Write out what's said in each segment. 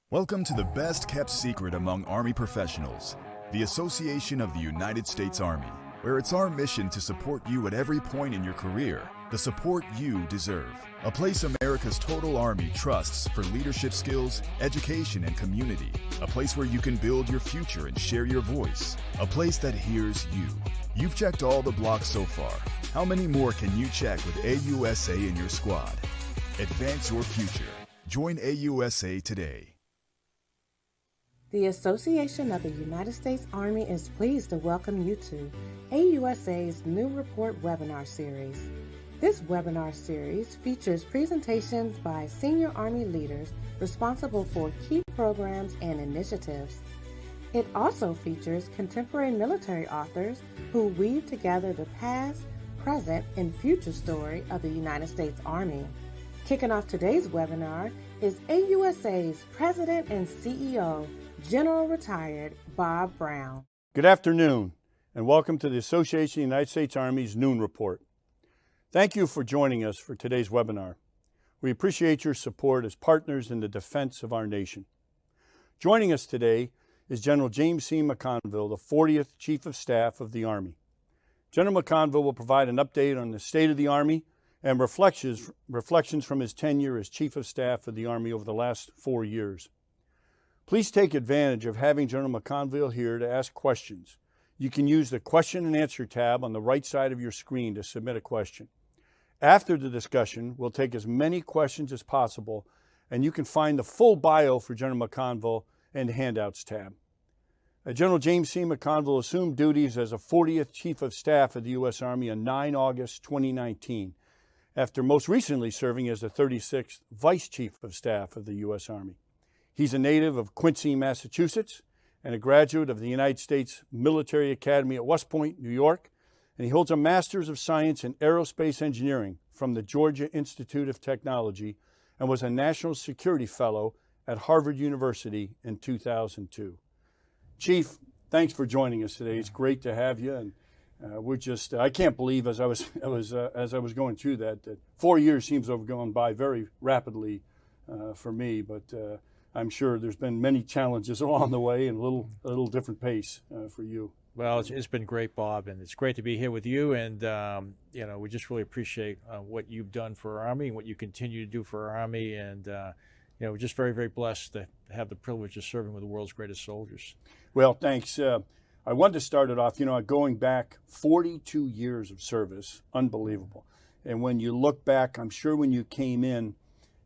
Welcome to the best kept secret among Army professionals, the Association of the United States Army, where it's our mission to support you at every point in your career, the support you deserve. A place America's total Army trusts for leadership skills, education, and community. A place where you can build your future and share your voice. A place that hears you. You've checked all the blocks so far. How many more can you check with AUSA in your squad? Advance your future. Join AUSA today. The Association of the United States Army is pleased to welcome you to AUSA's new report webinar series. This webinar series features presentations by senior Army leaders responsible for key programs and initiatives. It also features contemporary military authors who weave together the past, present, and future story of the United States Army. Kicking off today's webinar is AUSA's President and CEO, General Retired Bob Brown. Good afternoon, and welcome to the Association of the United States Army's Noon Report. Thank you for joining us for today's webinar. We appreciate your support as partners in the defense of our nation. Joining us today is General James C. McConville, the 40th Chief of Staff of the Army. General McConville will provide an update on the state of the Army and reflections from his tenure as Chief of Staff of the Army over the last 4 years. Please take advantage of having General McConville here to ask questions. You can use the question and answer tab on the right side of your screen to submit a question. After the discussion, we'll take as many questions as possible, and you can find the full bio for General McConville in the Handouts tab. General James C. McConville assumed duties as a 40th Chief of Staff of the U.S. Army on 9 August 2019, after most recently serving as the 36th Vice Chief of Staff of the U.S. Army. He's a native of Quincy, Massachusetts, and a graduate of the United States Military Academy at West Point, New York, and he holds a Master's of Science in Aerospace Engineering from the Georgia Institute of Technology and was a National Security Fellow at Harvard University in 2002. Chief, thanks for joining us today. It's great to have you, and I can't believe as I was going through that 4 years seems to have gone by very rapidly for me, but I'm sure there's been many challenges along the way and a little different pace for you. Well, it's been great, Bob, and it's great to be here with you. And we just really appreciate what you've done for our Army and what you continue to do for our Army. And we're just very, very blessed to have the privilege of serving with the world's greatest soldiers. Well, thanks. I wanted to start it off. Going back 42 years of service, unbelievable. And when you look back, I'm sure when you came in,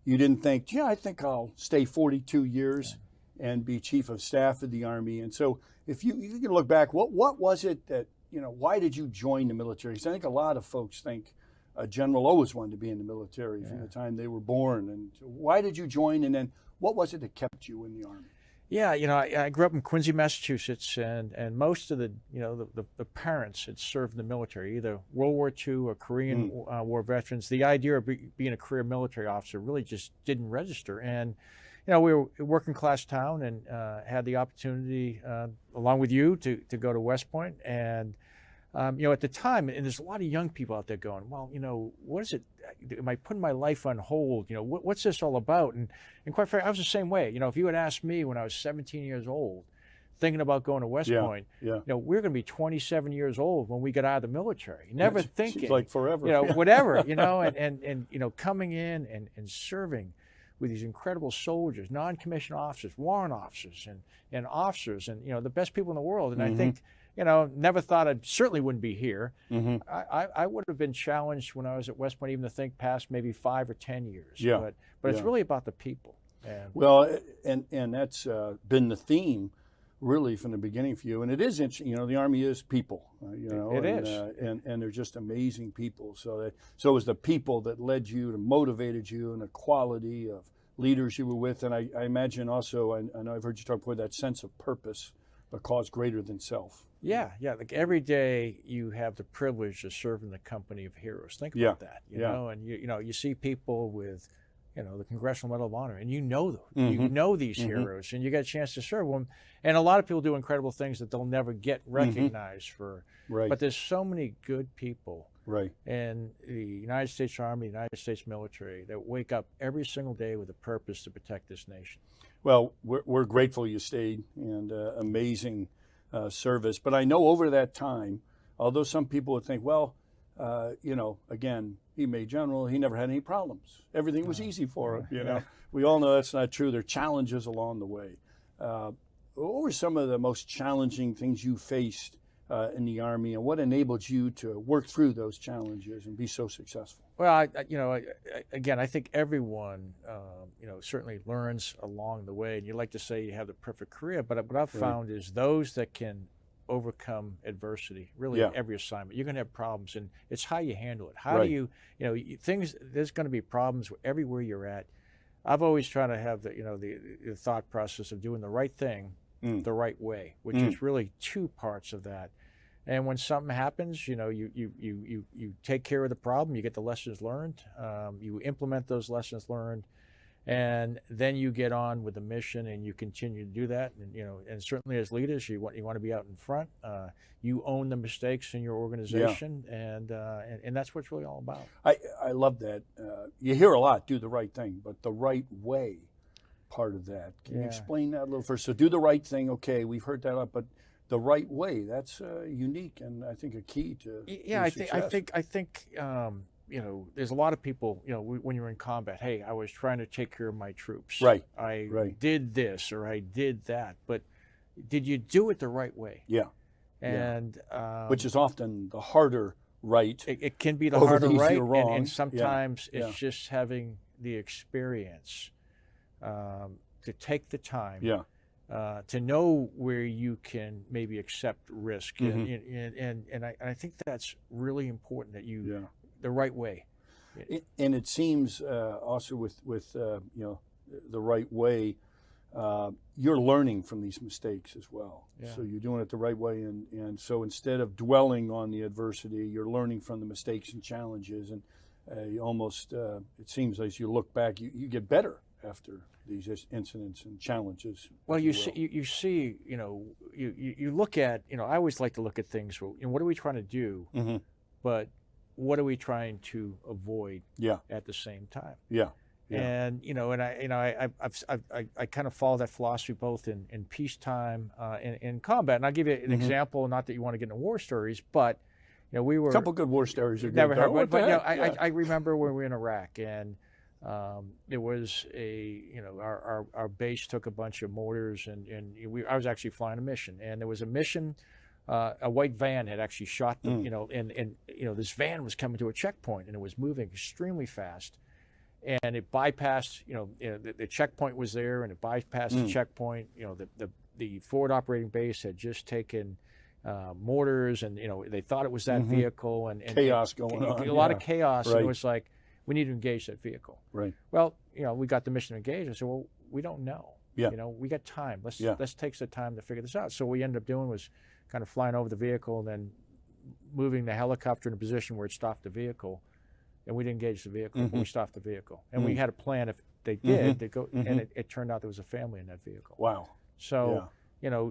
you didn't think, I think I'll stay 42 years and be Chief of Staff of the Army. And so if you can look back, what was it that, why did you join the military? Because I think a lot of folks think a general always wanted to be in the military from the time they were born. And why did you join? And then what was it that kept you in the Army? Yeah, I grew up in Quincy, Massachusetts, and most of the parents had served in the military, either World War II or Korean War veterans. The idea of being a career military officer really just didn't register. And, we were a working class town and had the opportunity, along with you, to go to West Point. And, at the time, and there's a lot of young people out there going, well, what is it? Am I putting my life on hold? What's this all about? And quite frankly, I was the same way. If you had asked me when I was 17 years old, thinking about going to West Point, we're going to be 27 years old when we get out of the military. Never thinking, seems like forever. Whatever, and coming in and serving with these incredible soldiers, non-commissioned officers, warrant officers, and officers, and the best people in the world. And I think, never thought I certainly wouldn't be here. I would have been challenged when I was at West Point even to think past maybe 5 or 10 years. But it's really about the people. And that's been the theme really from the beginning for you. And it is interesting, the Army is people, It is. And they're just amazing people. So it was the people that led you and motivated you and the quality of leaders you were with. And I imagine also, I know I've heard you talk before, that sense of purpose, a cause greater than self. Yeah. Like every day you have the privilege of serving the company of heroes. Think about that, and you see people with, the Congressional Medal of Honor, and you know them. You know these heroes, and you get a chance to serve them. And a lot of people do incredible things that they'll never get recognized for. Right. But there's so many good people right. in the United States Army, the United States military, that wake up every single day with a purpose to protect this nation. Well, we're grateful you stayed, and amazing service. But I know over that time, although some people would think, well, again, he made general, he never had any problems. Everything was easy for him, you know. We all know that's not true. There are challenges along the way. What were some of the most challenging things you faced in the Army, and what enabled you to work through those challenges and be so successful? Well, again, I think everyone, certainly learns along the way. And you like to say you have the perfect career, but what I've found is those that can overcome adversity, really in every assignment. You're going to have problems, and it's how you handle it. How do you, there's going to be problems everywhere you're at. I've always tried to have the thought process of doing the right thing the right way, which is really two parts of that. And when something happens, you take care of the problem, you get the lessons learned, you implement those lessons learned, and then you get on with the mission and you continue to do that. And and certainly as leaders, you want to be out in front. You own the mistakes in your organization, and that's what it's really all about. I love that. You hear a lot, do the right thing, but the right way part of that. Can you explain that a little first? So do the right thing, okay, we've heard that a lot, but the right way, that's unique and I think a key to success. I think there's a lot of people, when you're in combat, hey, I was trying to take care of my troops. Right. I did this or I did that, but did you do it the right way? Yeah. And which is often the harder right. It can be the harder right, wrong. and sometimes it's just having the experience to take the time. To know where you can maybe accept risk, and I think that's really important that you the right way. And it seems also with the right way, you're learning from these mistakes as well. So you're doing it the right way, and so instead of dwelling on the adversity, you're learning from the mistakes and challenges, and you almost it seems as you look back, you get better after these incidents and challenges. Well, you see, you look at, I always like to look at things. What are we trying to do? But what are we trying to avoid? At the same time. And I kind of follow that philosophy both in peacetime and in combat. And I'll give you an example. Not that you want to get into war stories, but we were a couple good war stories. Never heard, but I remember when we were in Iraq, and there was our base took a bunch of mortars, and I was actually flying a mission, and there was a mission. A white van had actually shot them, and this van was coming to a checkpoint, and it was moving extremely fast, and it bypassed, the checkpoint was there, and it bypassed the checkpoint. The forward operating base had just taken mortars, and they thought it was that vehicle, and chaos going on, a lot of chaos. And it was like, we need to engage that vehicle. Well, we got the mission engaged. I said, well, we don't know. We got time. Let's take the time to figure this out. So what we ended up doing was kind of flying over the vehicle and then moving the helicopter in a position where it stopped the vehicle, and we didn't engage the vehicle, but we stopped the vehicle. And we had a plan if they did, they go, and it turned out there was a family in that vehicle. Wow. So,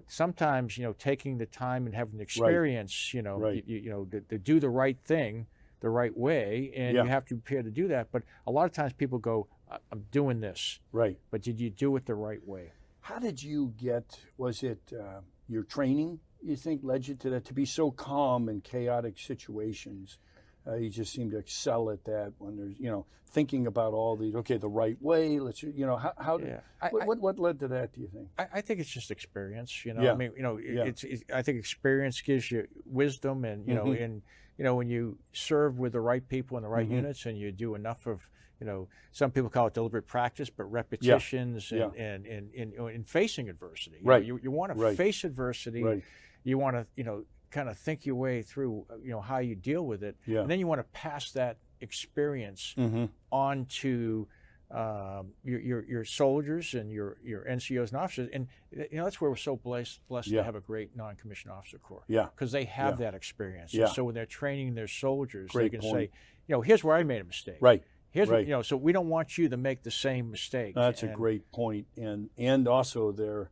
sometimes, taking the time and having the experience, to do the right thing the right way, and you have to be prepared to do that. But a lot of times people go, I'm doing this. But did you do it the right way? How did you was it your training, you think, led you to that, to be so calm in chaotic situations? You just seem to excel at that when there's, thinking about all these, the right way, what led to that, do you think? I think it's just experience, I mean, I think experience gives you wisdom, and, when you serve with the right people in the right units, and you do enough of, some people call it deliberate practice, but repetitions and facing adversity. You want to face adversity. You want to, kind of think your way through, how you deal with it. And then you want to pass that experience on to your soldiers and your NCOs and officers. And that's where we're so blessed to have a great non-commissioned officer corps. Because they have that experience. And so when they're training their soldiers, they can say, here's where I made a mistake. Here's what, so we don't want you to make the same mistake. That's a great point. And also they're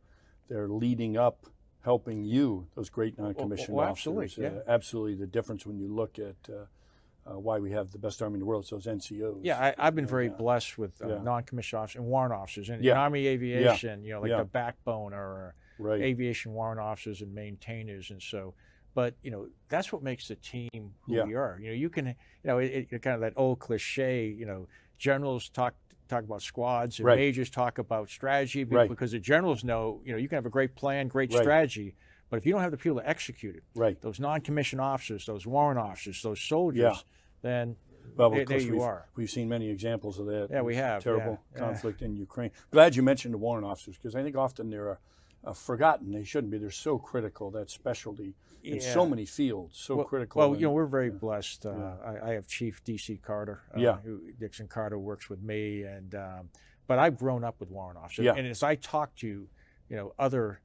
leading up, helping you, those great non-commissioned officers. Absolutely, absolutely the difference when you look at why we have the best Army in the world, so those NCOs. Yeah, I've been very blessed with non-commissioned officers and warrant officers in Army aviation, like the backbone or aviation warrant officers and maintainers. And so, but, that's what makes the team who we are. You can, it kind of that old cliche, generals talk about squads and majors talk about strategy because the generals know, you can have a great plan, great strategy, but if you don't have the people to execute it, those non-commissioned officers, those warrant officers, those soldiers, then there you are. We've seen many examples of that. Yeah, we have. Terrible conflict in Ukraine. Glad you mentioned the warrant officers, because I think often they're forgotten. They shouldn't be. They're so critical, that specialty, in so many fields, critical. Well, we're very blessed. I have Chief D.C. Carter, who Dixon Carter works with me, and but I've grown up with warrant officers. And as I talk to, other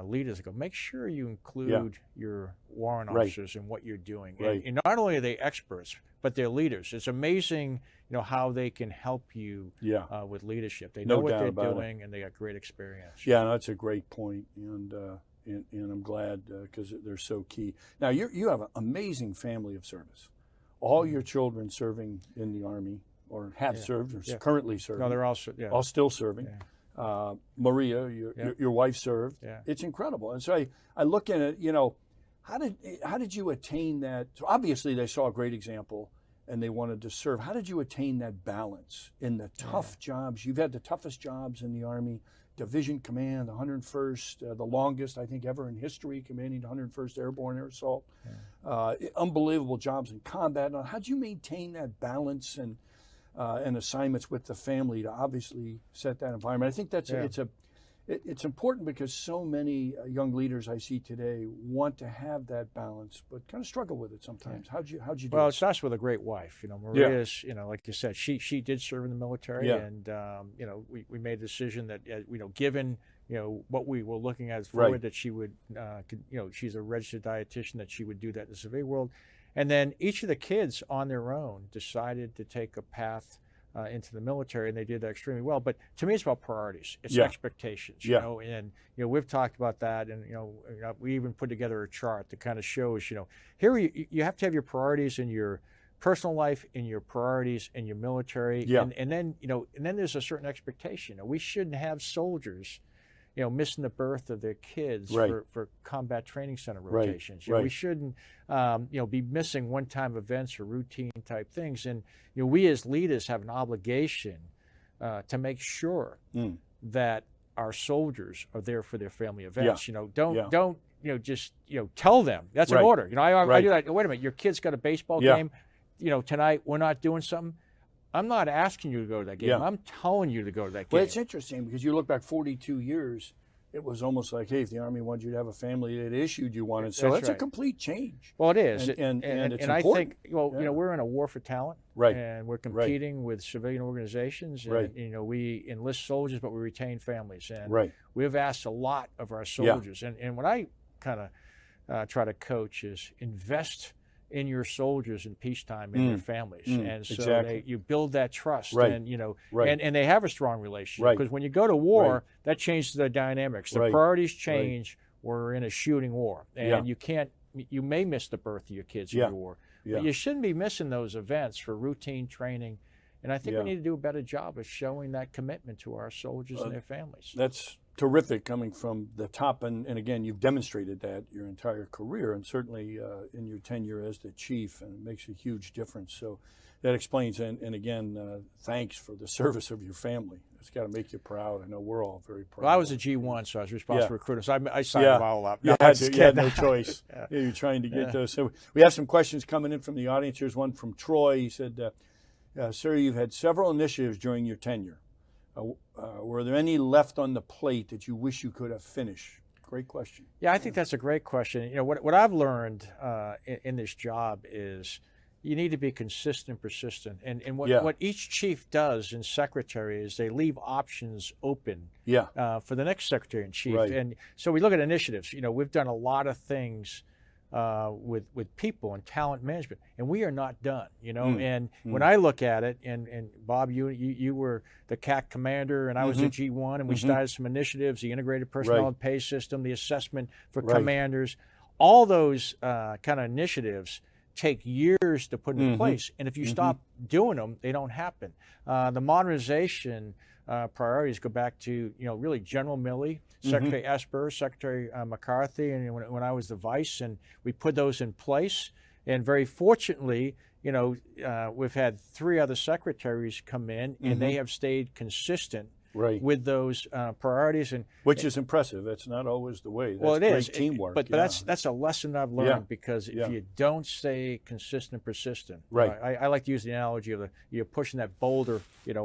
leaders, I go, make sure you include your warrant officers in what you're doing. And not only are they experts, but they're leaders. It's amazing, how they can help you with leadership. They know what they're doing, and they got great experience. Yeah, that's a great point, and I'm glad because they're so key. Now, you have an amazing family of service. All your children serving in the Army, or have served, or currently serving. No, they're all still serving. Maria, your wife served. It's incredible. And so I look at it, how did you attain that? So obviously they saw a great example and they wanted to serve. How did you attain that balance in the tough jobs? You've had the toughest jobs in the Army, Division Command, the 101st, the longest I think ever in history, commanding the 101st Airborne Air Assault. Unbelievable jobs in combat. Now, how did you maintain that balance and assignments with the family to obviously set that environment? I think that's it's important, because so many young leaders I see today want to have that balance, but kind of struggle with it sometimes. How'd you do Well, it? it starts with a great wife. Maria's, like you said, she did serve in the military, and we made a decision that given what we were looking at forward, that she would she's a registered dietitian, that she would do that in the civilian world. And then each of the kids on their own decided to take a path into the military, and they did that extremely well. But to me, it's about priorities. It's expectations, and we've talked about that, and we even put together a chart that kind of shows, here you have to have your priorities in your personal life, in your priorities in your military, and then there's a certain expectation. We shouldn't have soldiers missing the birth of their kids for combat training center rotations. We shouldn't, be missing one-time events or routine type things. And we as leaders have an obligation to make sure that our soldiers are there for their family events. Don't just tell them that's an order. I do that. Wait a minute, your kid's got a baseball game. Tonight we're not doing something. I'm not asking you to go to that game. I'm telling you to go to that game. Well, it's interesting, because you look back 42 years, it was almost like, hey, if the Army wanted you to have a family, it issued you one. And so that's a complete change. Well, it is. And it's important. I think, we're in a war for talent. And we're competing with civilian organizations. And, we enlist soldiers, but we retain families. And we've asked a lot of our soldiers. And what I kind of try to coach is invest in your soldiers in peacetime, in their families, and so you build that trust, and and they have a strong relationship, because when you go to war, that changes the dynamics. The priorities change. We're in a shooting war, and you may miss the birth of your kids in the war, but you shouldn't be missing those events for routine training. And I think we need to do a better job of showing that commitment to our soldiers and their families. That's terrific, coming from the top, and again, you've demonstrated that your entire career, and certainly in your tenure as the chief, and it makes a huge difference. So that explains, and again, thanks for the service of your family. It's got to make you proud. I know we're all very proud. Well, I was a G1, so I was responsible for recruiting, so I signed them all up. You had no choice. You're trying to get those. So we have some questions coming in from the audience. Here's one from Troy. He said, sir, you've had several initiatives during your tenure. Were there any left on the plate that you wish you could have finished? Great question. Yeah, I think that's a great question. What I've learned in this job is you need to be consistent and persistent. And what each chief does in secretary is they leave options open for the next secretary in chief. And so we look at initiatives. We've done a lot of things with people and talent management, and we are not done, and when I look at it, and Bob, you were the CAC commander, and I was the G1, and we started some initiatives, the integrated personnel and pay system, the assessment for commanders, all those kind of initiatives take years to put into place. And if you stop doing them, they don't happen. The modernization priorities go back to, really General Milley, Secretary Esper, Secretary McCarthy, and when I was the vice, and we put those in place. And very fortunately, we've had 3 other secretaries come in, and they have stayed consistent with those priorities, which is impressive. That's not always the way. That's it is great teamwork. But that's a lesson I've learned, because if you don't stay consistent and persistent, I like to use the analogy of you're pushing that boulder,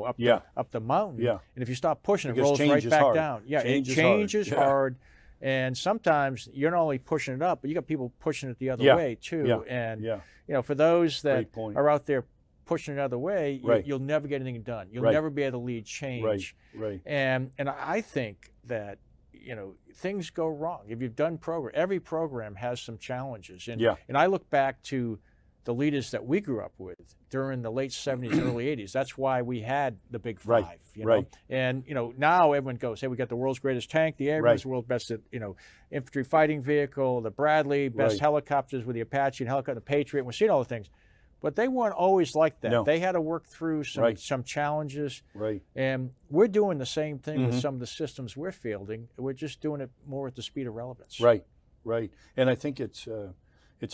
up the mountain, and if you stop pushing, it rolls right back down. Yeah, change is hard. And sometimes you're not only pushing it up, but you got people pushing it the other way too. And for those that are out there pushing it the other way, you'll never get anything done. You'll never be able to lead change. And I think that things go wrong if you've done program. Every program has some challenges. And I look back to the leaders that we grew up with during the late 70s, early 80s. That's why we had the Big Five. And now everyone goes, hey, we got the world's greatest tank, the Abrams, the world's best infantry fighting vehicle, the Bradley, best helicopters with the Apache and helicopter, the Patriot. We're seeing all the things. But they weren't always like that. They had to work through some challenges. And we're doing the same thing with some of the systems we're fielding. We're just doing it more at the speed of relevance. And I think it's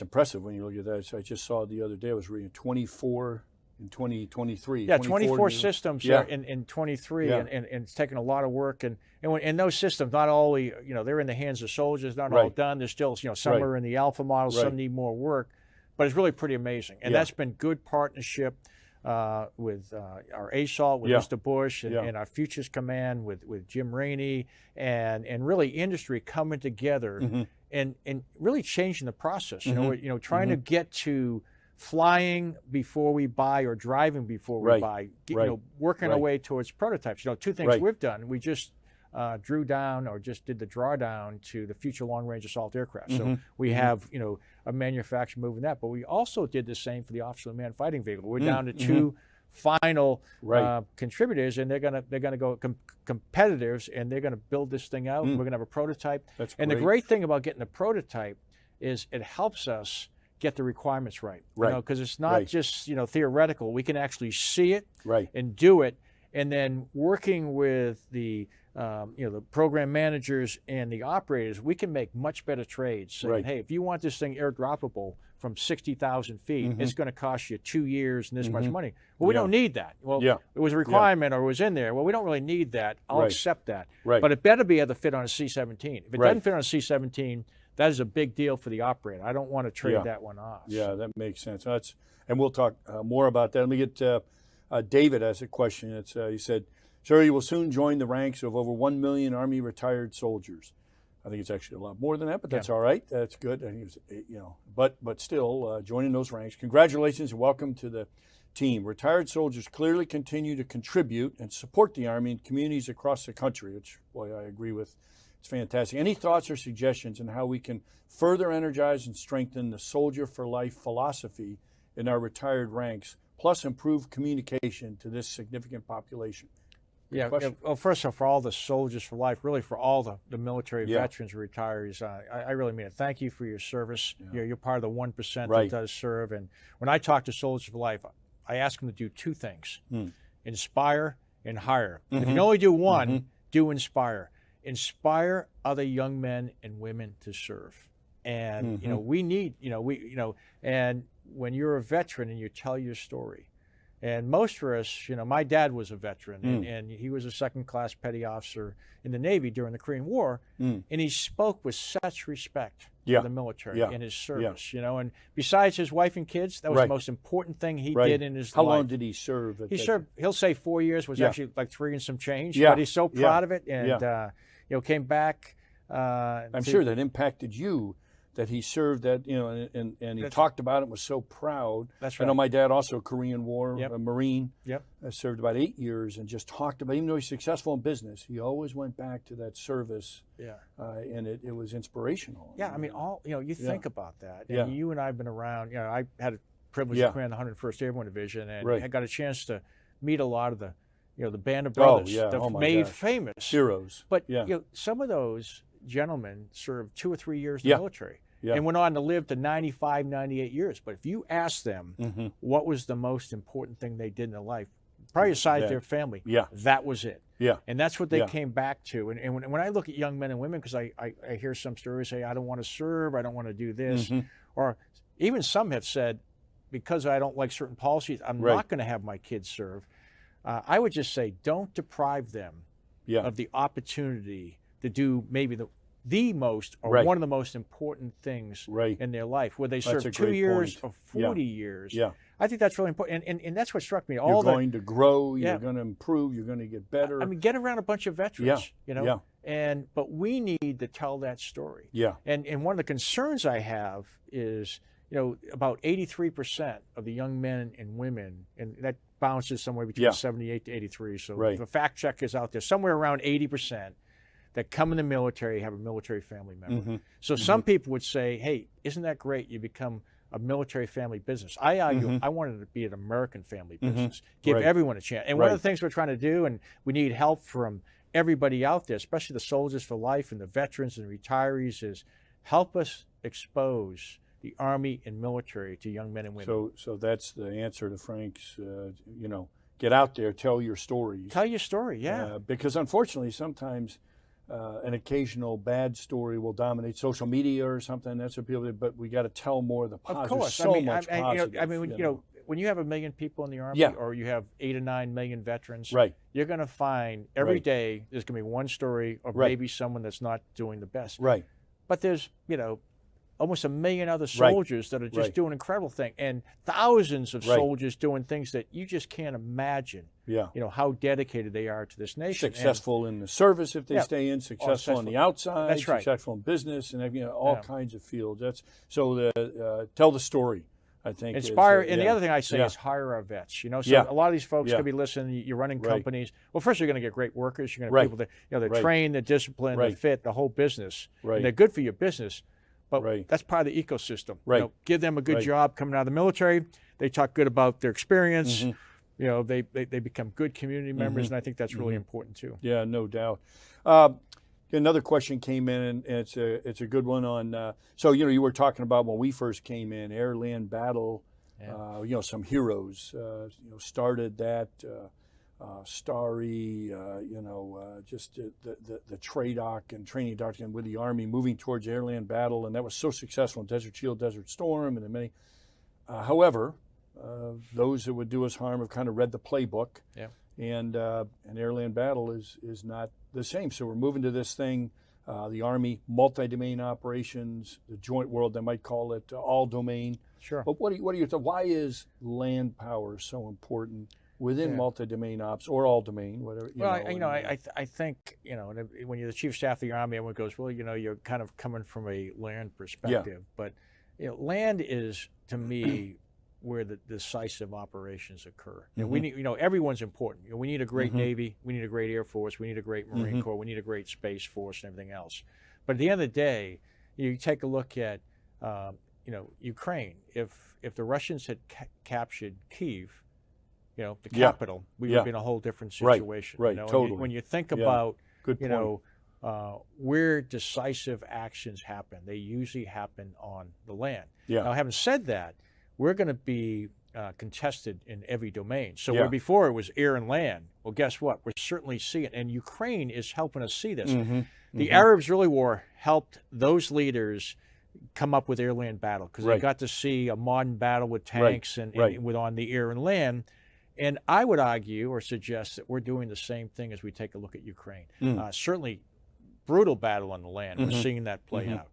impressive when you look at that. So I just saw the other day, I was reading 24 in 2023. Yeah, 24 systems in 23, and it's taken a lot of work. And those systems, not only, they're in the hands of soldiers, not all done. There's still, some are in the alpha model, some need more work. But it's really pretty amazing. And that's been good partnership with our ASALT, with Mr. Bush, and our Futures Command with Jim Rainey, and really industry coming together and really changing the process. Trying to get to flying before we buy or driving before we buy, working our way towards prototypes. 2 things we've done. We just drew down or just did the drawdown to the Future Long Range Assault Aircraft. So we have, a manufacturer moving that, but we also did the same for the Officer Manned Fighting Vehicle. We're down to 2 final contributors, and they're gonna go competitors, and they're gonna build this thing out. We're gonna have a prototype. And the great thing about getting a prototype is it helps us get the requirements right. Because it's not just theoretical. We can actually see it and do it, and then working with the the program managers and the operators, we can make much better trades. Saying, hey, if you want this thing airdroppable from 60,000 feet, it's going to cost you 2 years and this much money. Well, we don't need that. Well, it was a requirement or it was in there. Well, we don't really need that. I'll accept that. But it better be able to fit on a C-17. If it doesn't fit on a C-17, that is a big deal for the operator. I don't want to trade that one off. Yeah, that makes sense. And we'll talk more about that. Let me get David as a question. He said, sir, you will soon join the ranks of over 1 million Army retired soldiers. I think it's actually a lot more than that, but that's all right. That's good. I think but still, joining those ranks. Congratulations and welcome to the team. Retired soldiers clearly continue to contribute and support the Army in communities across the country, which, boy, I agree with. It's fantastic. Any thoughts or suggestions on how we can further energize and strengthen the Soldier for Life philosophy in our retired ranks, plus improve communication to this significant population? Well, first of all, for all the Soldiers for Life, really for all the military veterans and retirees, I really mean it. Thank you for your service. You're part of the 1% that does serve. And when I talk to Soldiers for Life, I ask them to do 2 things, inspire and hire. If you can only do one, do inspire. Inspire other young men and women to serve. And, we need, and when you're a veteran and you tell your story, and most of us, my dad was a veteran, and he was a second-class petty officer in the Navy during the Korean War, and he spoke with such respect for the military and his service, and besides his wife and kids, that was the most important thing he did in his life. How long did he serve? He served, he'll say 4 years, was actually like 3 and some change, but he's so proud of it, and came back. I'm sure that impacted you, that he served that, and he talked about it and was so proud. That's right. I know my dad, also Korean War, a Marine, served about 8 years and just talked about, even though he's successful in business, he always went back to that service. And it was inspirational. I mean, you think about that. And you and I have been around, I had a privilege to command the 101st Airborne Division, and I got a chance to meet a lot of the, the Band of Brothers, made famous heroes. But some of those gentlemen served 2 or 3 years in the military. Yeah. and went on to live to 95, 98 years. But if you ask them what was the most important thing they did in their life, probably aside their family, that was it. Yeah. And that's what they came back to. And when I look at young men and women, because I hear some stories say, I don't want to serve, I don't want to do this. Or even some have said, because I don't like certain policies, I'm not going to have my kids serve. I would just say, don't deprive them of the opportunity to do maybe the most or one of the most important things in their life, whether they serve 2 years or 40 years. I think that's really important. And that's what struck me. You're going to grow, you're going to improve, you're going to get better. I mean, get around a bunch of veterans, you know, but we need to tell that story. And one of the concerns I have is, you know, about 83% of the young men and women, and that bounces somewhere between 78 to 83. So if a fact check is out there, somewhere around 80% that come in the military have a military family member. So some people would say, hey, isn't that great? You become a military family business. I argue I wanted it to be an American family business. Give everyone a chance. And one of the things we're trying to do, and we need help from everybody out there, especially the Soldiers for Life and the veterans and retirees, is help us expose the Army and military to young men and women. So that's the answer to Frank's, you know, get out there, tell your stories. Tell your story, because unfortunately, sometimes an occasional bad story will dominate social media or something. That's what people do, but we got to tell more of the positive. Of course. So much positive. When you have 1 million people in the Army, or you have 8 or 9 million veterans, you're going to find every day there's going to be one story of maybe someone that's not doing the best. But there's, you know, almost 1 million other soldiers that are just doing incredible things, and thousands of soldiers doing things that you just can't imagine. You know how dedicated they are to this nation. Successful in the service if they stay in, successful on the outside, successful in business, and you know all kinds of fields. That's so. Tell the story. I think inspire. And the other thing I say is hire our vets. You know, so a lot of these folks could be listening. You're running companies. Well, first you're going to get great workers. You're going to have people that they're trained, they're disciplined, they're fit, the whole business, and they're good for your business. But that's part of the ecosystem. You know, give them a good job coming out of the military. They talk good about their experience. You know, they become good community members, and I think that's really important too. Yeah, no doubt. Another question came in, and it's a good one on. So you know, you were talking about when we first came in, air-land battle. You know, some heroes. You know, started that. Starry, you know, just the TRADOC and training doctrine with the Army moving towards airland battle, and that was so successful in Desert Shield, Desert Storm, and in many. However, those that would do us harm have kind of read the playbook, and airland battle is not the same. So we're moving to this thing, the Army multi-domain operations, the joint world, they might call it all domain. But what are your thoughts? Why is land power so important within multi-domain ops or all domain, whatever? I think, you know, when you're the chief of staff of the Army, everyone goes, well, you know, you're kind of coming from a land perspective. But, you know, land is, to me, where the decisive operations occur. And we need, you know, everyone's important. You know, we need a great Navy, we need a great Air Force, we need a great Marine Corps, we need a great Space Force and everything else. But at the end of the day, you take a look at, you know, Ukraine. If the Russians had captured Kyiv, you know, the capital, we would be in a whole different situation. Right, you know? totally. When you think about, you know, where decisive actions happen, they usually happen on the land. Now, having said that, we're going to be contested in every domain. So where before it was air and land, well, guess what? We're certainly seeing it, and Ukraine is helping us see this. The Arab-Israeli War helped those leaders come up with air-land battle because they got to see a modern battle with tanks and with on the air and land. And I would argue or suggest that we're doing the same thing as we take a look at Ukraine. Certainly, brutal battle on the land. We're seeing that play out.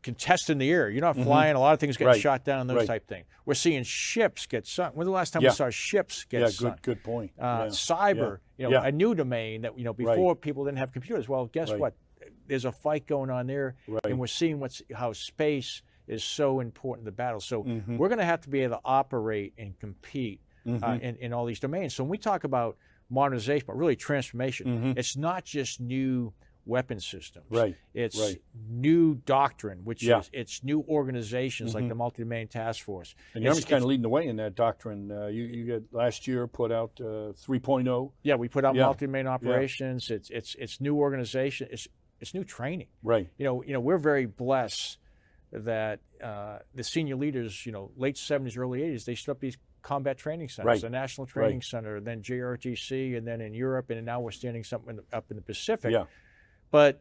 Contest in the air. You're not flying. A lot of things get shot down, those type things. We're seeing ships get sunk. When's the last time we saw ships get sunk? Good point. Cyber, you know, a new domain that, you know, before people didn't have computers. Well, guess what? There's a fight going on there, and we're seeing how space is so important to battle. So we're going to have to be able to operate and compete in all these domains. So when we talk about modernization, but really transformation, it's not just new weapon systems. It's new doctrine, which is it's new organizations like the Multi-Domain Task Force. And the Army's kind of leading the way in that doctrine. You get last year put out 3.0. Yeah, we put out multi-domain operations. It's new organization. It's new training. You know we're very blessed that the senior leaders, late 70s, early 80s, they stood up these combat training centers, the National Training Center, then JRTC, and then in Europe, and now we're standing something up in the Pacific. Yeah. But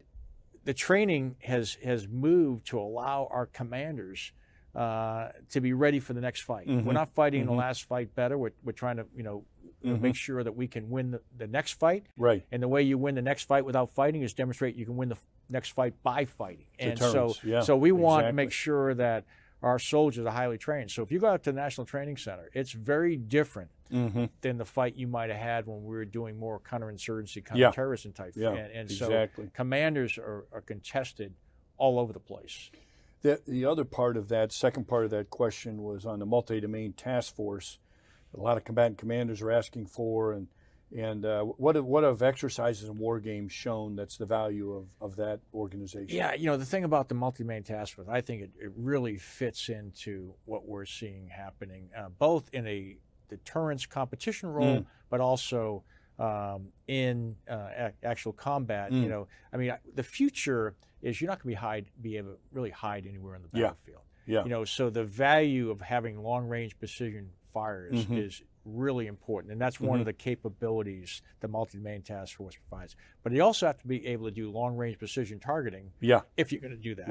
the training has moved to allow our commanders to be ready for the next fight. We're not fighting the last fight better. We're trying to make sure that we can win the next fight. Right. And the way you win the next fight without fighting is demonstrate you can win the next fight by fighting. And so we want to make sure that our soldiers are highly trained. So if you go out to the National Training Center, it's very different than the fight you might have had when we were doing more counterinsurgency, counterterrorism type. And so commanders are contested all over the place. The other part of that, second part of that question was on the multi-domain task force. A lot of combatant commanders are asking for, and what have exercises and war games shown that's the value of that organization? Yeah, the thing about the multi-domain task force, I think it really fits into what we're seeing happening, both in a deterrence competition role, but also in actual combat. The future is you're not going to be able to really hide anywhere on the battlefield. So the value of having long-range precision fires is really important, and that's one of the capabilities the multi-domain task force provides. But you also have to be able to do long-range precision targeting if you're going to do that.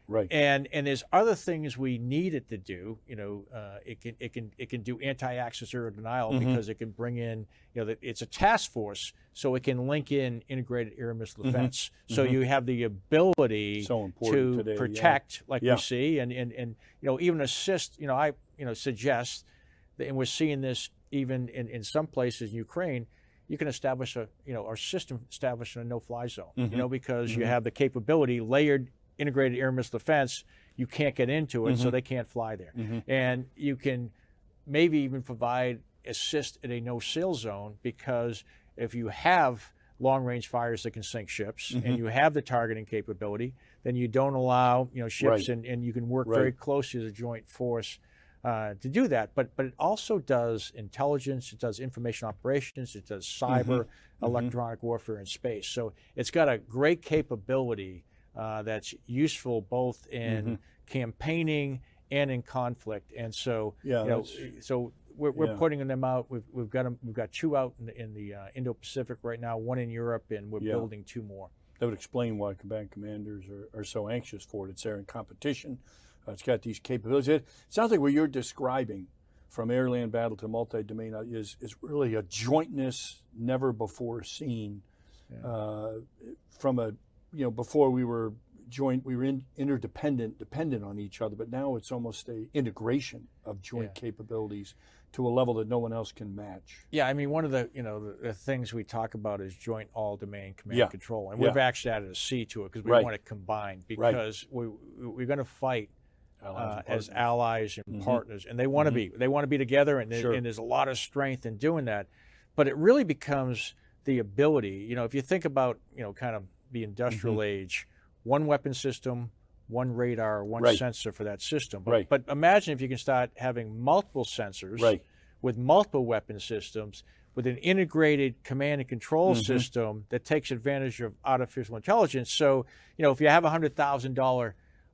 Right. And there's other things we need it to do. It can do anti-access or denial because it can bring in, it's a task force, so it can link in integrated air and missile defense. So you have the ability to today, protect, like we see, and even assist. I suggest, and we're seeing this even in some places in Ukraine. You can establish our system establishing a no-fly zone. Because you have the capability, layered integrated air missile defense. You can't get into it, so they can't fly there. And you can maybe even provide assist at a no-sail zone, because if you have long-range fires that can sink ships and you have the targeting capability, then you don't allow ships, and you can work very closely as a joint force to do that. But it also does intelligence, it does information operations, it does cyber, electronic warfare in space. So it's got a great capability that's usable both in campaigning and in conflict. And so so we're putting them out. We've got two out in the Indo-Pacific right now, one in Europe, and we're building two more. That would explain why combatant commanders are so anxious for it. It's there in competition. It's got these capabilities. It sounds like what you're describing, from air-land battle to multi-domain, is really a jointness never before seen. From a before we were joint, we were interdependent, dependent on each other, but now it's almost a integration of joint capabilities to a level that no one else can match. Yeah, I mean, one of the the things we talk about is joint all-domain command and control, and we've actually added a C to it because we want it combined, because we're going to fight as allies and partners, and they want to be together, and there's a lot of strength in doing that. But it really becomes the ability, if you think about kind of the industrial age, one weapon system, one radar, one sensor for that system. But imagine if you can start having multiple sensors with multiple weapon systems, with an integrated command and control system that takes advantage of artificial intelligence. So, if you have a $100,000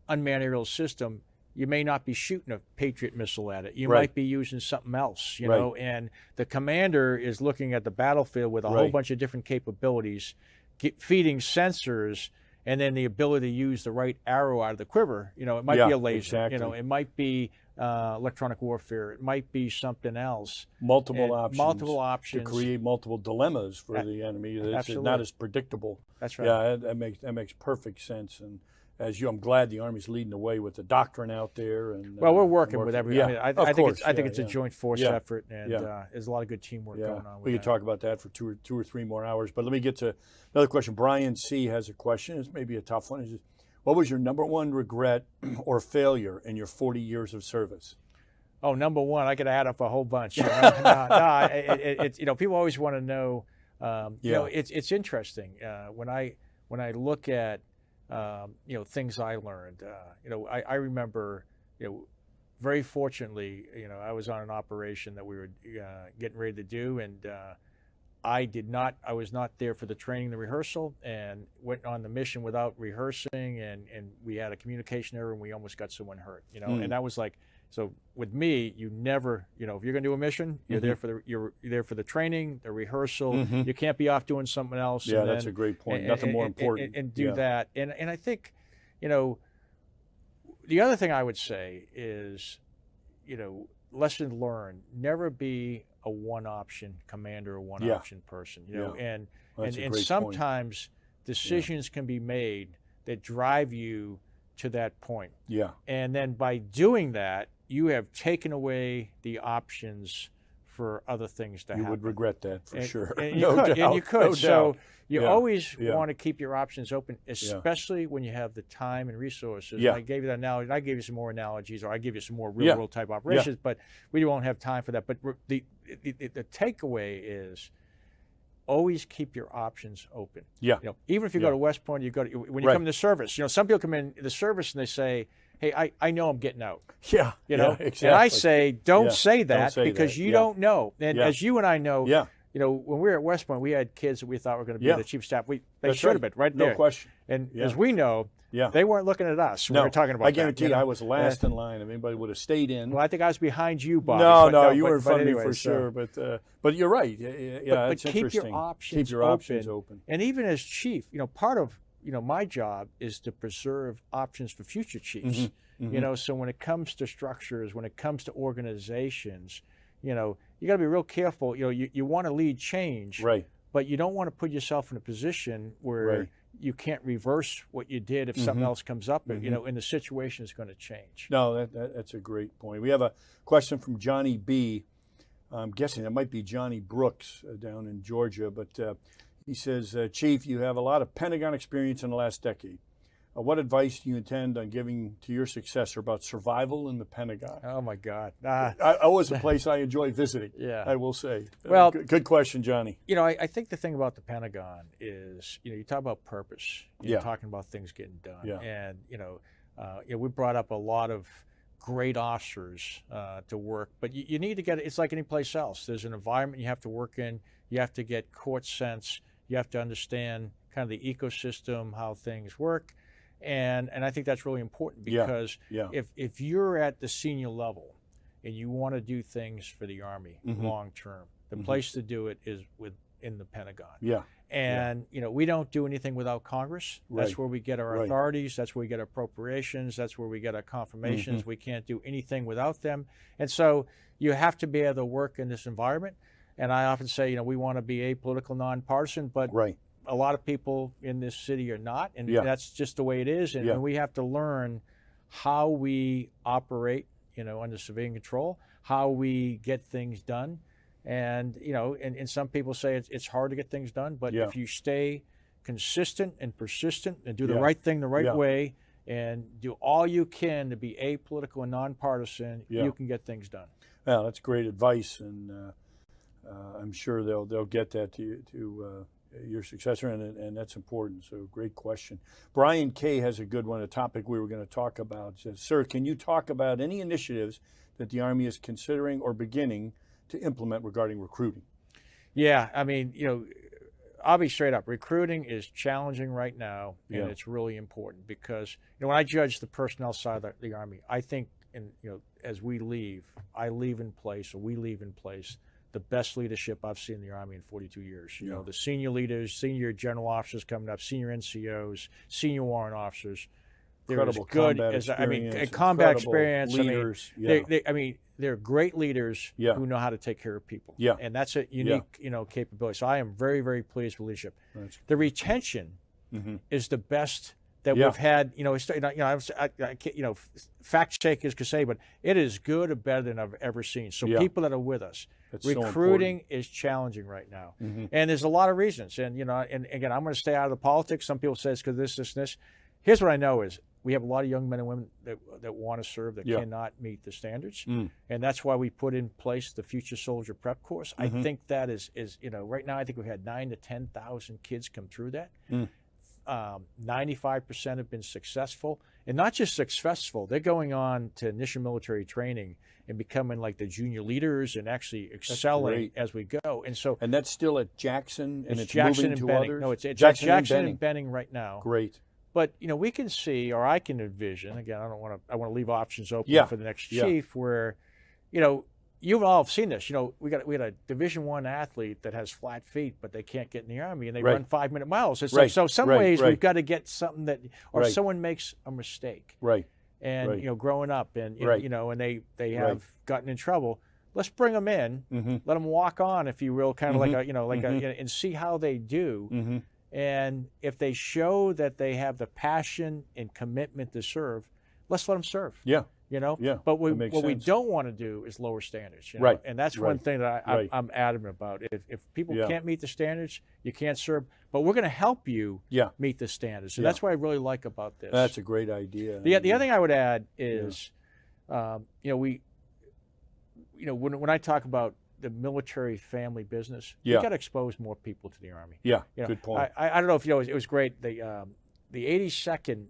unmanned aerial system, you may not be shooting a Patriot missile at it. You might be using something else, know, and the commander is looking at the battlefield with a whole bunch of different capabilities, feeding sensors, and then the ability to use the right arrow out of the quiver. It might be a laser, it might be electronic warfare, it might be something else. Multiple options. To To create multiple dilemmas for the enemy. It's not as predictable. That's right. Yeah, that makes perfect sense. And I'm glad the Army's leading the way with the doctrine out there. And well, we're working with every. I think it's a joint force effort, and there's a lot of good teamwork going on. We could talk about that for two or three more hours. But let me get to another question. Brian C. has a question. It's maybe a tough one. It's just, what was your number one regret or failure in your 40 years of service? Oh, number one, I could add up a whole bunch. People always want to know. It's interesting when I look at things I learned. I remember, very fortunately, I was on an operation that we were getting ready to do, and I was not there for the training, the rehearsal, and went on the mission without rehearsing, and we had a communication error, and we almost got someone hurt, and that was like, so with me, you never, if you're going to do a mission, you're there for you're there for the training, the rehearsal. You can't be off doing something else. Yeah, that's a great point. Nothing more important. And do that. And I think, the other thing I would say is, lesson learned, never be a one-option commander or one-option person, and sometimes decisions can be made that drive you to that point. Yeah. And then by doing that, you have taken away the options for other things to happen. You would regret that for sure. And No doubt. And you could. No so doubt. you always want to keep your options open, especially when you have the time and resources. Yeah. And I gave you that analogy. I gave you some more analogies, or I give you some more real-world type operations, but we won't have time for that. But the takeaway is always keep your options open. Yeah. Even if you go to West Point, when you come to service. Some people come in the service and they say, "Hey, I know I'm getting out." Yeah. Exactly. And I say, don't say that, Don't say because that. you don't know. And as you and I know, when we were at West Point, we had kids that we thought were going to be the chief of staff. They should have been right there. No question. And as we know, they weren't looking at us when we were talking about I guarantee that, I was last in line. If anybody would have stayed in. Well, I think I was behind you, Bob. No, you were in front of me for sure. But you're right. But it's keep interesting. your options Keep your options open. And even as chief, part of my job is to preserve options for future chiefs. So when it comes to structures, when it comes to organizations, you got to be real careful. You want to lead change, right? But you don't want to put yourself in a position where you can't reverse what you did if something else comes up. And the situation is going to change. No, that's a great point. We have a question from Johnny B. I'm guessing it might be Johnny Brooks down in Georgia, but he says, Chief, you have a lot of Pentagon experience in the last decade. What advice do you intend on giving to your successor about survival in the Pentagon? Oh, my God. Always a place I enjoy visiting, I will say. Well, good question, Johnny. I think the thing about the Pentagon is, you talk about purpose. You're talking about things getting done. And, we brought up a lot of great officers to work, but you need to get, it's like any place else. There's an environment you have to work in. You have to get court sense. You have to understand kind of the ecosystem, how things work. And I think that's really important, because if you're at the senior level and you want to do things for the Army long term, the place to do it is within the Pentagon. And we don't do anything without Congress. That's where we get our authorities. That's where we get our appropriations. That's where we get our confirmations. We can't do anything without them. And so you have to be able to work in this environment. And I often say, we want to be apolitical, nonpartisan, but a lot of people in this city are not, and that's just the way it is. And we have to learn how we operate, under civilian control, how we get things done. And, and some people say it's hard to get things done, but if you stay consistent and persistent and do the right thing the right way and do all you can to be apolitical and nonpartisan, you can get things done. Well, that's great advice, and I'm sure they'll get that to your successor, and that's important. So great question. Brian K. has a good one, a topic we were going to talk about. Says, sir, can you talk about any initiatives that the Army is considering or beginning to implement regarding recruiting? Yeah, I mean, I'll be straight up. Recruiting is challenging right now, and it's really important because, when I judge the personnel side of the Army, I think, as we leave, we leave in place the best leadership I've seen in the Army in 42 years. The senior leaders, senior general officers coming up, senior NCOs, senior warrant officers. They're as good as, combat experience. Leaders. They're great leaders who know how to take care of people. And that's a unique, capability. So I am very, very pleased with leadership. The retention is the best that we've had. Fact checkers could say, but it is good or better than I've ever seen. So people that are with us. That's recruiting is challenging right now, and there's a lot of reasons. And and again, I'm going to stay out of the politics. Some people say it's because this, and this. Here's what I know is we have a lot of young men and women that want to serve that cannot meet the standards, and that's why we put in place the Future Soldier Prep Course. I think that is right now I think we've had 9,000 to 10,000 kids come through that. 95% have been successful, and not just successful. They're going on to initial military training and becoming like the junior leaders and actually excelling as we go. And that's still at Jackson, and it's Jackson moving and to Benning. others? No, it's Jackson, and Benning right now. Great. But we can see, or I can envision. Again, I want to leave options open for the next chief. Where, you've all seen this. We had a Division I athlete that has flat feet, but they can't get in the Army, and they run 5-minute miles. It's so some ways we've got to get something that, or someone makes a mistake. Right. And growing up, and and they have gotten in trouble. Let's bring them in, let them walk on, if you will, kind of like and see how they do. And if they show that they have the passion and commitment to serve, let's let them serve. Yeah. But what we don't want to do is lower standards. Right. And that's one thing that I'm adamant about. If people can't meet the standards, you can't serve. But we're going to help you meet the standards. And that's what I really like about this. That's a great idea. The other thing I would add is, when I talk about the military family business, we got to expose more people to the Army. Yeah, good point. I don't know if it was great. The 82nd,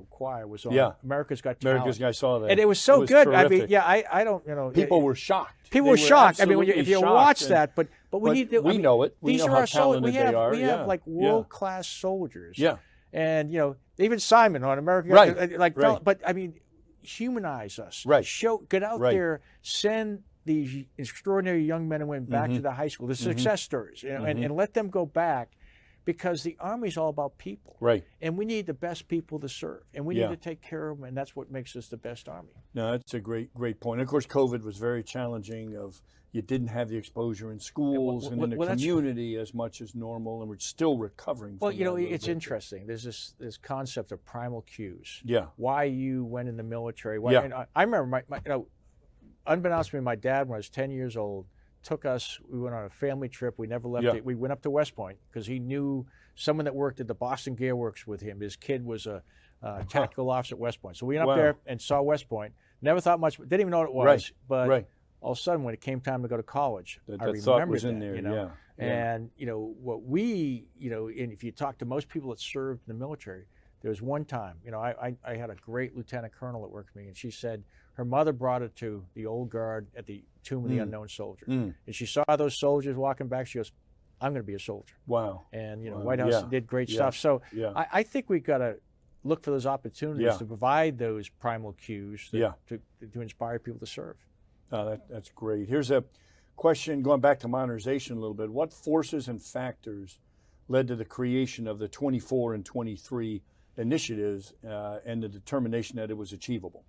choir was on America's Got Talent. America's Got, I saw that. And it was so good. Terrific. I don't, people were shocked. People were shocked. I mean, if you watch shocked, that, but we need to. We know it. We know how talented they are. We have like world-class soldiers. Yeah. And, even Simon on America. Right. But I mean, humanize us. Right. Get out there, send these extraordinary young men and women back to the high school, the success stories, and let them go back, because the Army's all about people. Right. And we need the best people to serve, and we need to take care of them, and that's what makes us the best Army. No, that's a great point. Of course, COVID was very challenging. You didn't have the exposure in schools and in the community as much as normal, and we're still recovering from that it's interesting. There's this concept of primal cues. Yeah. Why you went in the military. And I remember unbeknownst to me, my dad, when I was 10 years old, took us, we went on a family trip. We never left it. We went up to West Point because he knew someone that worked at the Boston Gear Works with him. His kid was a tactical officer at West Point. So we went up there and saw West Point. Never thought much, didn't even know what it was. But all of a sudden, when it came time to go to college, I remembered that. In there, And, what we, and if you talk to most people that served in the military, there was one time, I had a great lieutenant colonel that worked with me, and she said her mother brought her to the old guard at the Tomb of the Unknown Soldier. And she saw those soldiers walking back. She goes, I'm going to be a soldier. Wow. And, White House did great stuff. So I think we've got to look for those opportunities to provide those primal cues to inspire people to serve. That's great. Here's a question going back to modernization a little bit. What forces and factors led to the creation of the 24 and 23 initiatives and the determination that it was achievable?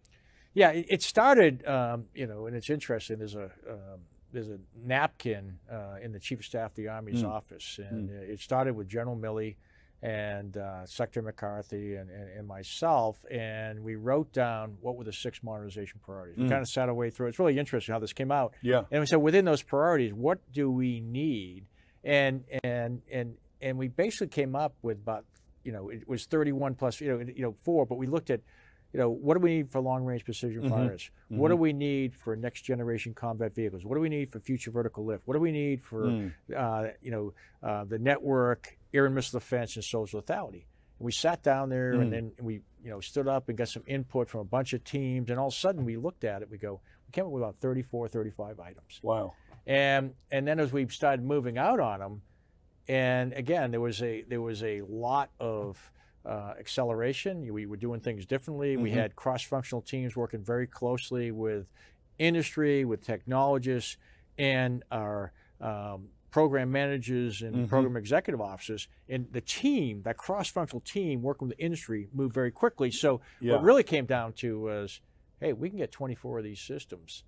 Yeah, it started, and it's interesting. There's a napkin in the Chief of Staff of the Army's office, and it started with General Milley and Secretary McCarthy and myself, and we wrote down what were the 6 modernization priorities. We kind of sat our way through. It's really interesting how this came out. Yeah. And we said, within those priorities, what do we need? And we basically came up with about, it was 31 plus, 4, but we looked at, what do we need for long-range precision fighters? What do we need for next-generation combat vehicles? What do we need for future vertical lift? What do we need for, the network, air and missile defense, and soldier lethality? And we sat down there, and then we, stood up and got some input from a bunch of teams, and all of a sudden we looked at it. We came up with about 34, 35 items. Wow. And then as we started moving out on them, and again, there was a lot of acceleration. We were doing things differently. We had cross-functional teams working very closely with industry, with technologists, and our program managers and program executive officers. And the team, that cross-functional team working with the industry, moved very quickly. So what really came down to was, hey, we can get 24 of these systems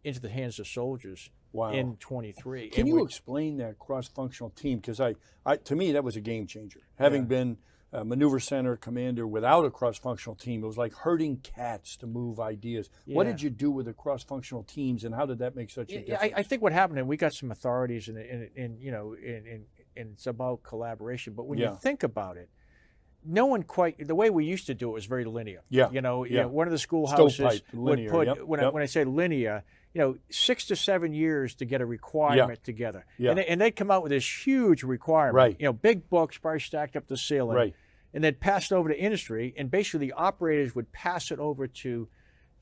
into the hands of soldiers in 23. Can you explain that cross-functional team? Because to me, that was a game changer. Having been a maneuver center commander without a cross-functional team, it was like herding cats to move ideas. What did you do with the cross-functional teams, and how did that make such a difference? I think what happened, and we got some authorities, and it's about collaboration. But when you think about it, no one quite, the way we used to do it was very linear. Yeah. One of the schoolhouses Stovepipe, would linear, put, yep, when I say linear, 6 to 7 years to get a requirement together. Yeah. And they'd come out with this huge requirement. Right. Big books, probably stacked up the ceiling. Right. And they'd pass it over to industry, and basically the operators would pass it over to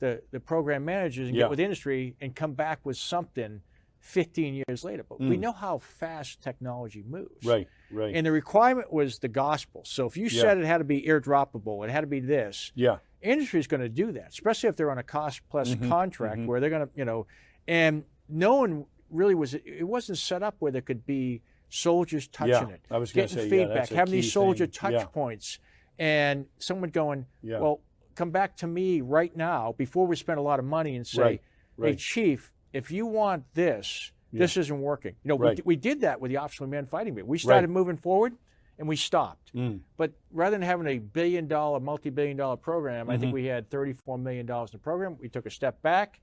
the program managers and get with industry and come back with something 15 years later. But we know how fast technology moves. Right. And the requirement was the gospel. So if you said it had to be airdroppable, it had to be this, industry is going to do that, especially if they're on a cost-plus contract where they're going to, and no one really it wasn't set up where there could be soldiers touching it, I was going to getting say, feedback, having these soldier touch points, and someone going, well, come back to me right now before we spend a lot of money and say, hey, Chief, if you want this, this isn't working. We did that with the Officer Man Fighting Bit. We started moving forward, and we stopped. But rather than having a billion-dollar, multi-billion-dollar program, I think we had $34 million in the program. We took a step back,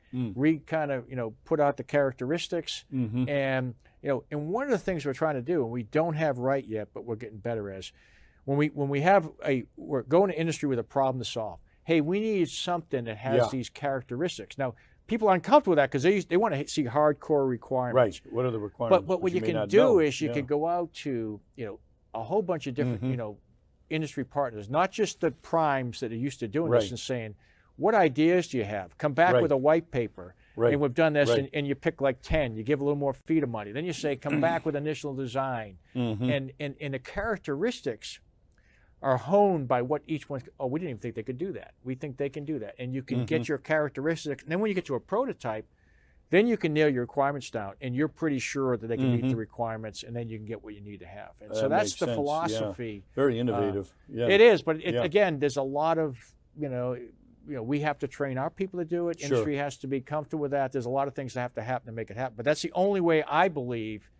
kind of, put out the characteristics, and and one of the things we're trying to do, and we don't have right yet, but we're getting better as, when we're going to industry with a problem to solve. Hey, we need something that has these characteristics. Now, people are uncomfortable with that because they want to see hardcore requirements. Right. What are the requirements? But what you can do is you can go out to a whole bunch of different industry partners, not just the primes that are used to doing this, and saying, what ideas do you have? Come back with a white paper. And we've done this, and you pick like 10. You give a little more feeder money. Then you say, come back with initial design. And the characteristics are honed by what each one, we didn't even think they could do that. We think they can do that. And you can get your characteristics. And then when you get to a prototype, then you can nail your requirements down, and you're pretty sure that they can meet the requirements, and then you can get what you need to have. And so that's the philosophy. Very innovative. It is, but again, there's a lot of, we have to train our people to do it. Industry has to be comfortable with that. There's a lot of things that have to happen to make it happen. But that's the only way I believe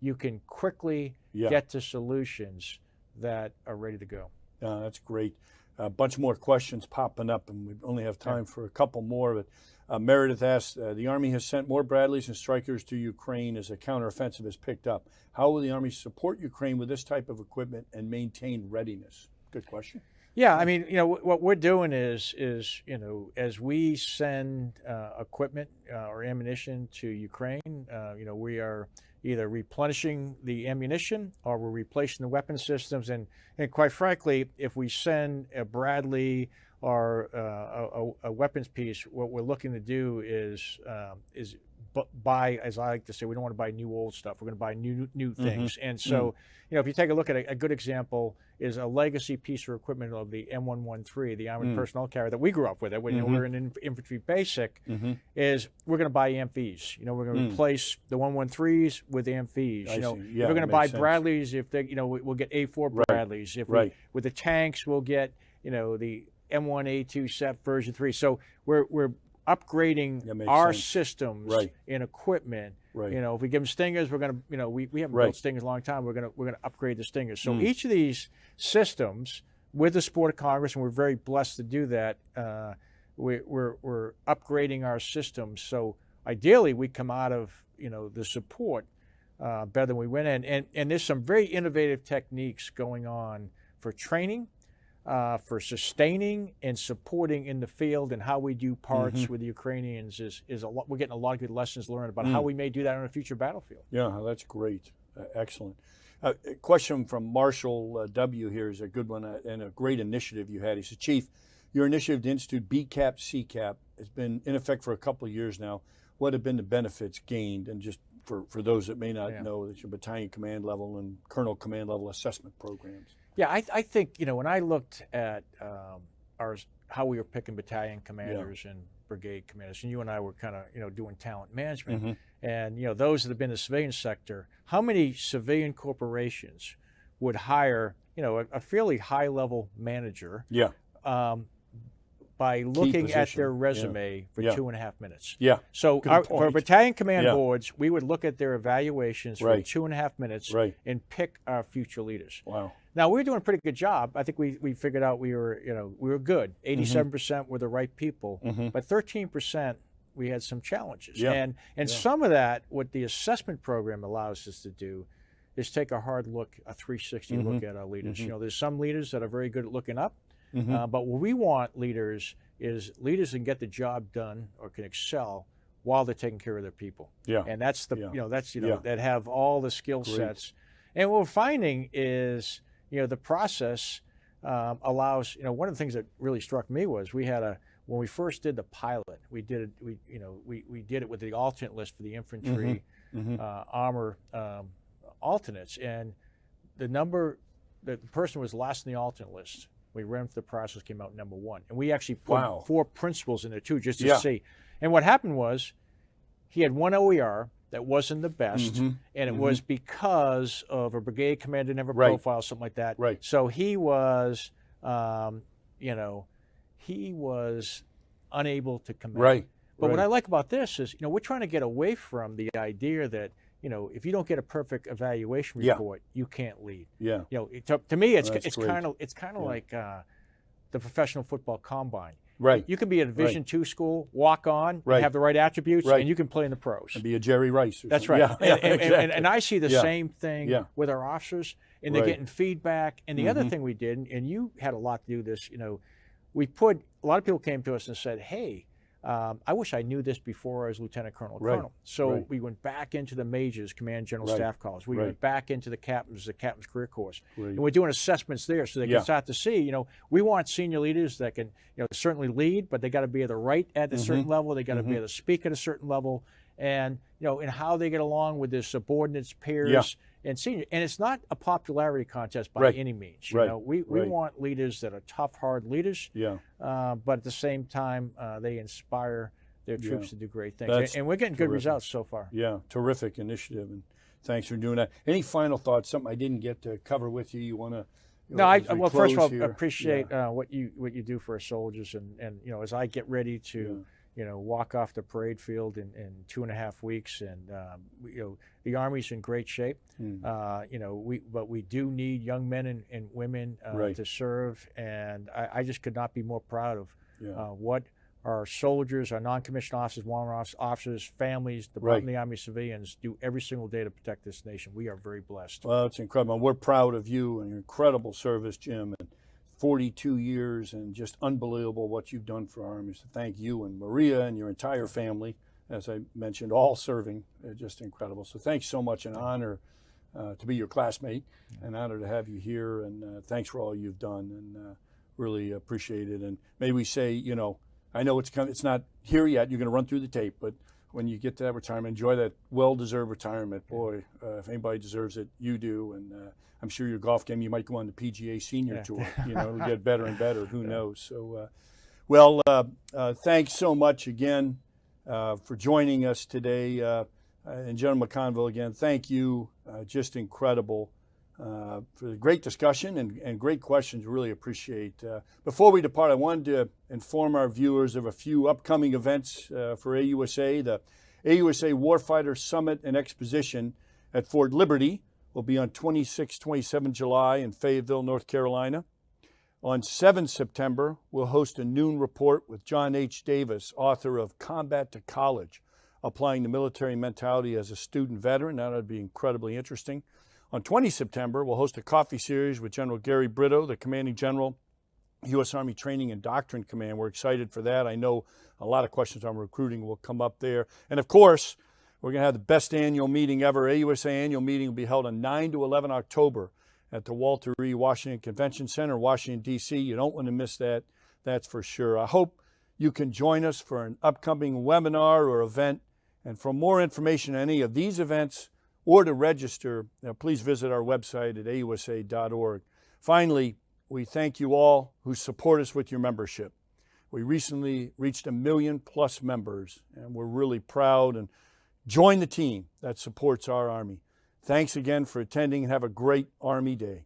you can quickly get to solutions that are ready to go. That's great. A bunch more questions popping up, and we only have time for a couple more. But Meredith asked, the Army has sent more Bradleys and Strykers to Ukraine as the counteroffensive has picked up. How will the Army support Ukraine with this type of equipment and maintain readiness? Good question. Yeah, I mean, what we're doing is as we send equipment or ammunition to Ukraine, we are either replenishing the ammunition or we're replacing the weapon systems. And quite frankly, if we send a Bradley or a weapons piece, what we're looking to do is buy, as I like to say, we don't want to buy new old stuff. We're going to buy new things. And so, if you take a look at a good example is a legacy piece of equipment of the M113, the Armored Personnel Carrier that we grew up with. When we were in infantry basic, is we're going to buy AMPHs. We're going to replace the 113s with AMPHs. We're going to buy Bradleys. If they, we'll get A4 Bradleys. If with the tanks, we'll get the M1 A2 SEP version 3. So we're upgrading our systems and equipment. If we give them Stingers, we're going to, we haven't built Stingers a long time. We're going to upgrade the Stingers. So each of these systems, with the support of Congress, and we're very blessed to do that, we're upgrading our systems. So ideally, we come out of the support better than we went in. And there's some very innovative techniques going on for training, for sustaining and supporting in the field, and how we do parts with the Ukrainians is a lot. We're getting a lot of good lessons learned about how we may do that on a future battlefield. Yeah, that's great. Excellent. A question from Marshall W. here is a good one and a great initiative you had. He said, Chief, your initiative to institute BCAP, CCAP has been in effect for a couple of years now. What have been the benefits gained? And just for those that may not know, that your battalion command level and colonel command level assessment programs. Yeah, I think, when I looked at how we were picking battalion commanders and brigade commanders, and you and I were kind of, doing talent management, and, those that have been in the civilian sector, how many civilian corporations would hire, a fairly high-level manager by looking at their resume for 2.5 minutes. Yeah. So for battalion command boards, we would look at their evaluations for 2.5 minutes and pick our future leaders. Wow. Now, we were doing a pretty good job. I think we figured out we were good. 87% were the right people, but 13% we had some challenges. And some of that, what the assessment program allows us to do, is take a hard look, a 360 look at our leaders. You know, there's some leaders that are very good at looking up, but what we want leaders is leaders that can get the job done or can excel while they're taking care of their people. Yeah. And that's the, Yeah. that have all the skill sets. And what we're finding is, the process allows, one of the things that really struck me was when we first did the pilot, we did it with the alternate list for the infantry armor alternates, and the person was last in the alternate list. We ran through the process, came out number 1, and we actually put 4 principals in there too, just to see. And what happened was, he had 1 OER that wasn't the best, and it was because of a brigade commander didn't have a profile, something like that. Right. So he was, he was unable to command. Right. But what I like about this is, we're trying to get away from the idea that, if you don't get a perfect evaluation report, you can't lead. Yeah. To me, it's great. kind of like the professional football combine. Right. You can be at a Division II school, walk on, Right. have the right attributes, Right. and you can play in the pros. And be a Jerry Rice. Or That's something. right. Yeah. And I see the same thing with our officers, and they're Right. getting feedback. And the other thing we did, and you had a lot to do with this, a lot of people came to us and said, hey, I wish I knew this before I was lieutenant colonel or colonel. So we went back into the majors, command general staff college. We went back into the captain's career course. And we're doing assessments there so they can start to see, we want senior leaders that can, certainly lead, but they got to be at a certain level. They got to be able to speak at a certain level, and, and how they get along with their subordinates, peers, and senior. And it's not a popularity contest by any means. We want leaders that are tough, hard leaders. Yeah. But at the same time, they inspire their troops to do great things. And we're getting good results so far. Yeah, terrific initiative, and thanks for doing that. Any final thoughts? Something I didn't get to cover with you? You want to? Well, first of all, I appreciate what you do for our soldiers, and as I get ready to walk off the parade field in 2.5 weeks, and the Army's in great shape. But we do need young men and women to serve, and I just could not be more proud of what our soldiers, our non-commissioned officers, warrant officers, families, the Army civilians do every single day to protect this nation. We are very blessed. Well, it's incredible. We're proud of you and your incredible service, Jim, and 42 years, and just unbelievable what you've done for our Army. So thank you and Maria and your entire family, as I mentioned, all serving. Just incredible. So thanks so much. An honor to be your classmate, an honor to have you here, and thanks for all you've done, and really appreciate it. And may we say, I know it's not here yet. You're going to run through the tape, but when you get to that retirement, enjoy that well-deserved retirement. Boy, if anybody deserves it, you do. And I'm sure your golf game, you might go on the PGA Senior Tour. It'll get better and better. Who knows? So, thanks so much again for joining us today. And General McConville, again, thank you. Just incredible. For the great discussion and great questions. Really appreciate. Before we depart, I wanted to inform our viewers of a few upcoming events for AUSA. The AUSA Warfighter Summit and Exposition at Fort Liberty will be on 26-27 July in Fayetteville, North Carolina. On 7 September, we'll host a noon report with John H. Davis, author of Combat to College, Applying the Military Mentality as a Student Veteran. That would be incredibly interesting. On 20 September, we'll host a coffee series with General Gary Brito, the Commanding General, U.S. Army Training and Doctrine Command. We're excited for that. I know a lot of questions on recruiting will come up there. And of course, we're going to have the best annual meeting ever. AUSA annual meeting will be held on 9 to 11 October at the Walter E. Washington Convention Center, Washington, D.C. You don't want to miss that, that's for sure. I hope you can join us for an upcoming webinar or event. And for more information on any of these events, or to register, please visit our website at ausa.org. Finally, we thank you all who support us with your membership. We recently reached 1 million+ members, and we're really proud, and join the team that supports our Army. Thanks again for attending, and have a great Army Day.